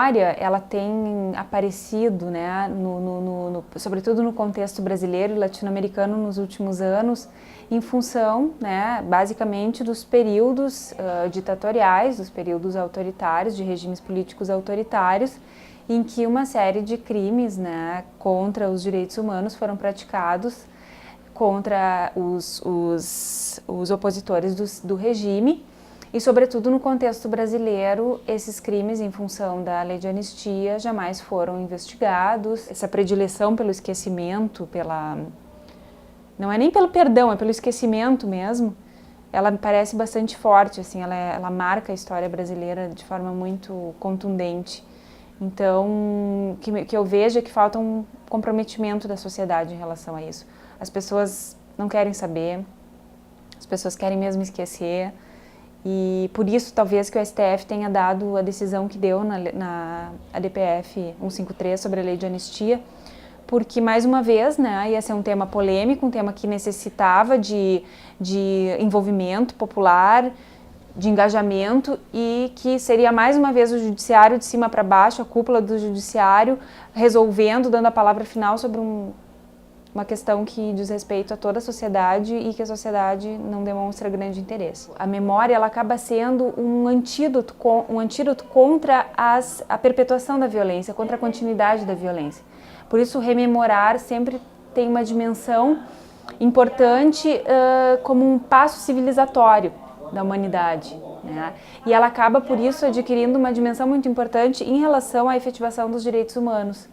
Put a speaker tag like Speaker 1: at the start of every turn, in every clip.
Speaker 1: memória, ela tem aparecido, né, sobretudo no contexto brasileiro e latino-americano nos últimos anos, em função, né, basicamente dos períodos ditatoriais, dos períodos autoritários, de regimes políticos autoritários, em que uma série de crimes, né, contra os direitos humanos foram praticados contra os opositores do regime. E, sobretudo, no contexto brasileiro, esses crimes, em função da lei de anistia, jamais foram investigados. Essa predileção pelo esquecimento, não é nem pelo perdão, é pelo esquecimento mesmo, ela me parece bastante forte, assim, ela marca a história brasileira de forma muito contundente. Então, que eu vejo é que falta um comprometimento da sociedade em relação a isso. As pessoas não querem saber, as pessoas querem mesmo esquecer. E por isso, talvez, que o STF tenha dado a decisão que deu na ADPF 153 sobre a lei de anistia, porque, mais uma vez, né, ia ser um tema polêmico, um tema que necessitava de envolvimento popular, de engajamento, e que seria, mais uma vez, o judiciário de cima para baixo, a cúpula do judiciário, resolvendo, dando a palavra final sobre uma questão que diz respeito a toda a sociedade e que a sociedade não demonstra grande interesse. A memória, ela acaba sendo um antídoto contra a perpetuação da violência, contra a continuidade da violência. Por isso, rememorar sempre tem uma dimensão importante como um passo civilizatório da humanidade, né? E ela acaba, por isso, adquirindo uma dimensão muito importante em relação à efetivação dos direitos humanos.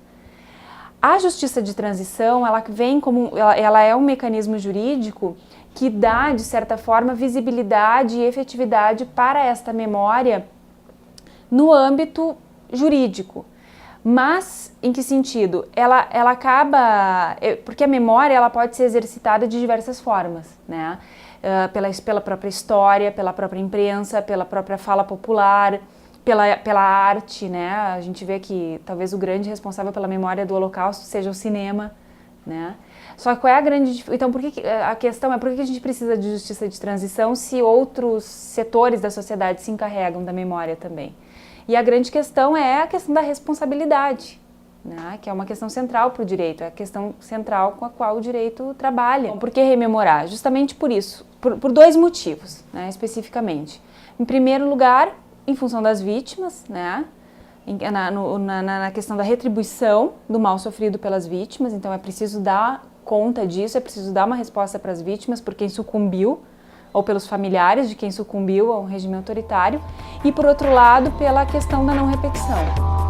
Speaker 1: A justiça de transição, ela é um mecanismo jurídico que dá, de certa forma, visibilidade e efetividade para esta memória no âmbito jurídico. Mas, em que sentido? Ela acaba... Porque a memória, ela pode ser exercitada de diversas formas, né? Pela própria história, pela própria imprensa, pela própria fala popular, pela arte, né? A gente vê que talvez o grande responsável pela memória do Holocausto seja o cinema, né? Só que qual é a grande... Então, a questão é por que a gente precisa de justiça de transição se outros setores da sociedade se encarregam da memória também? E a grande questão é a questão da responsabilidade, né? Que é uma questão central para o direito, é a questão central com a qual o direito trabalha. Por que rememorar? Justamente por isso, por dois motivos, né, especificamente. Em primeiro lugar, em função das vítimas, né? Na questão da retribuição do mal sofrido pelas vítimas, então é preciso dar conta disso, é preciso dar uma resposta para as vítimas, por quem sucumbiu, ou pelos familiares de quem sucumbiu a um regime autoritário, e por outro lado, pela questão da não repetição.